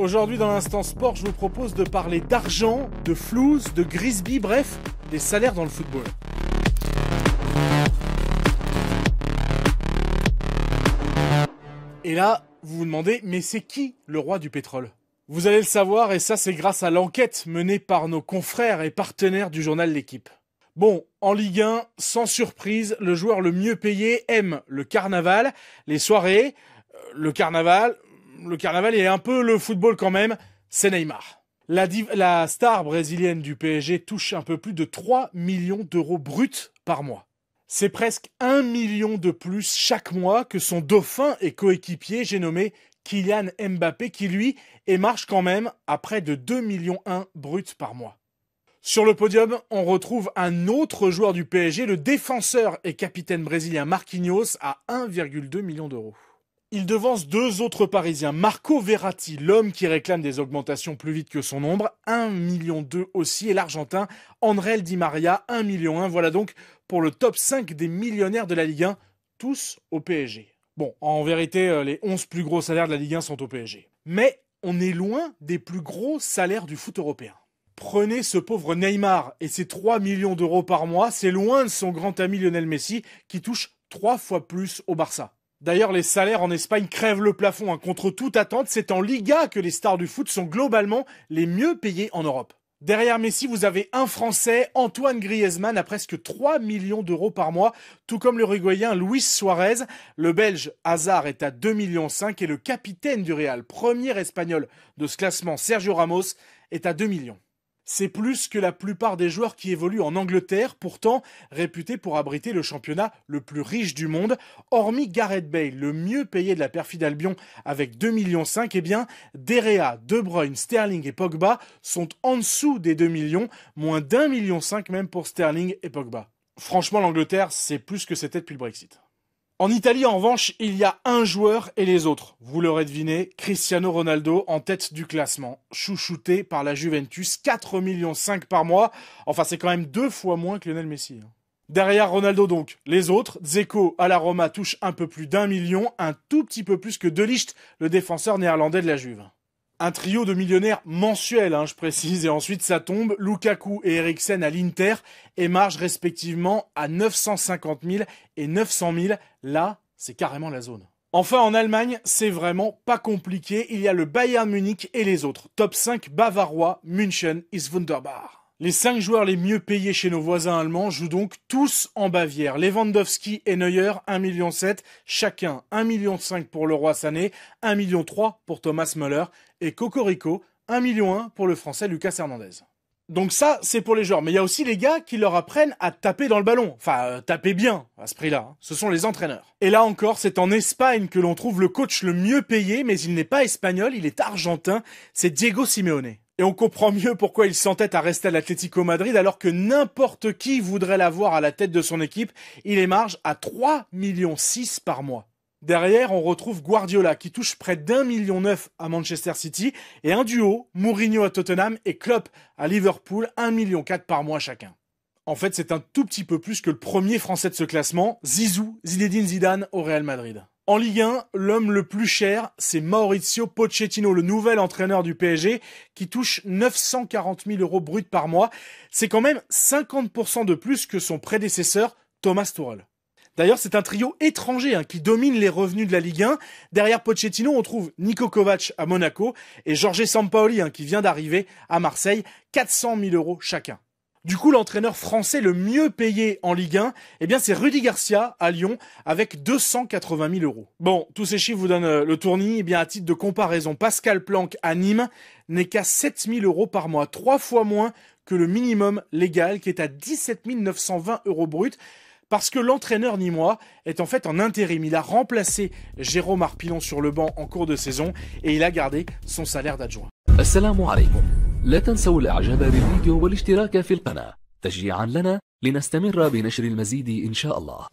Aujourd'hui dans l'Instant Sport, je vous propose de parler d'argent, de flouze, de Grisby, bref, des salaires dans le football. Et là, vous vous demandez, mais c'est qui le roi du pétrole? Vous allez le savoir, et ça c'est grâce à l'enquête menée par nos confrères et partenaires du journal L'Équipe. Bon, en Ligue 1, sans surprise, le joueur le mieux payé aime le carnaval, les soirées, le carnaval est un peu le football quand même, c'est Neymar. La star brésilienne du PSG touche un peu plus de 3 millions d'euros bruts par mois. C'est presque 1 million de plus chaque mois que son dauphin et coéquipier, j'ai nommé Kylian Mbappé, qui lui émarge quand même à près de 2,1 millions bruts par mois. Sur le podium, on retrouve un autre joueur du PSG, le défenseur et capitaine brésilien Marquinhos, à 1,2 million d'euros. Il devance deux autres Parisiens, Marco Verratti, l'homme qui réclame des augmentations plus vite que son ombre, 1,2 million aussi, et l'Argentin André Di Maria, 1,1 million. Voilà donc pour le top 5 des millionnaires de la Ligue 1, tous au PSG. Bon, en vérité, les 11 plus gros salaires de la Ligue 1 sont au PSG. Mais on est loin des plus gros salaires du foot européen. Prenez ce pauvre Neymar et ses 3 millions d'euros par mois, c'est loin de son grand ami Lionel Messi qui touche 3 fois plus au Barça. D'ailleurs, les salaires en Espagne crèvent le plafond. Contre toute attente, c'est en Liga que les stars du foot sont globalement les mieux payés en Europe. Derrière Messi, vous avez un Français, Antoine Griezmann, à presque 3 millions d'euros par mois, tout comme l'Uruguayen Luis Suarez. Le Belge Hazard est à 2,5 millions et le capitaine du Real, premier Espagnol de ce classement, Sergio Ramos, est à 2 millions. C'est plus que la plupart des joueurs qui évoluent en Angleterre, pourtant réputé pour abriter le championnat le plus riche du monde. Hormis Gareth Bale, le mieux payé de la perfide Albion avec 2,5 millions, eh bien, De Gea, De Bruyne, Sterling et Pogba sont en dessous des 2 millions, moins d'1,5 million même pour Sterling et Pogba. Franchement, l'Angleterre, c'est plus que c'était depuis le Brexit. En Italie, en revanche, il y a un joueur et les autres. Vous l'aurez deviné, Cristiano Ronaldo en tête du classement, chouchouté par la Juventus, 4,5 millions par mois. Enfin, c'est quand même 2 fois moins que Lionel Messi. Derrière Ronaldo donc, les autres, Dzeko à la Roma touche un peu plus d'1 million, un tout petit peu plus que De Ligt, le défenseur néerlandais de la Juve. Un trio de millionnaires mensuels, je précise, et ensuite ça tombe. Lukaku et Eriksen à l'Inter émargent respectivement à 950 000 et 900 000. Là, c'est carrément la zone. Enfin, en Allemagne, c'est vraiment pas compliqué. Il y a le Bayern Munich et les autres. Top 5 bavarois, München ist wunderbar. Les 5 joueurs les mieux payés chez nos voisins allemands jouent donc tous en Bavière. Lewandowski et Neuer, 1,7 million, chacun 1,5 million pour le roi Sané, 1,3 million pour Thomas Müller et Cocorico, 1,1 million pour le français Lucas Hernandez. Donc ça, c'est pour les joueurs. Mais il y a aussi les gars qui leur apprennent à taper dans le ballon. Enfin, taper bien, à ce prix-là. Ce sont les entraîneurs. Et là encore, c'est en Espagne que l'on trouve le coach le mieux payé, mais il n'est pas espagnol, il est argentin. C'est Diego Simeone. Et on comprend mieux pourquoi il s'entête à rester à l'Atlético Madrid alors que n'importe qui voudrait l'avoir à la tête de son équipe. Il émarge à 3,6 millions par mois. Derrière, on retrouve Guardiola qui touche près d'1,9 million à Manchester City et un duo, Mourinho à Tottenham et Klopp à Liverpool, 1,4 million par mois chacun. En fait, c'est un tout petit peu plus que le premier français de ce classement, Zizou, Zinedine Zidane au Real Madrid. En Ligue 1, l'homme le plus cher, c'est Mauricio Pochettino, le nouvel entraîneur du PSG, qui touche 940 000 euros bruts par mois. C'est quand même 50% de plus que son prédécesseur, Thomas Tuchel. D'ailleurs, c'est un trio étranger qui domine les revenus de la Ligue 1. Derrière Pochettino, on trouve Niko Kovac à Monaco et Jorge Sampaoli qui vient d'arriver à Marseille, 400 000 euros chacun. Du coup, l'entraîneur français le mieux payé en Ligue 1, c'est Rudy Garcia à Lyon avec 280 000 euros. Bon, tous ces chiffres vous donnent le tournis. À titre de comparaison, Pascal Planck à Nîmes n'est qu'à 7 000 euros par mois, 3 fois moins que le minimum légal qui est à 17 920 euros bruts. Parce que l'entraîneur nîmois est en fait en intérim. Il a remplacé Jérôme Arpillon sur le banc en cours de saison et il a gardé son salaire d'adjoint. السلام عليكم. لا تنسوا الاعجاب بالفيديو والاشتراك في القناة تشجيعا لنا لنستمر بنشر المزيد إن شاء الله.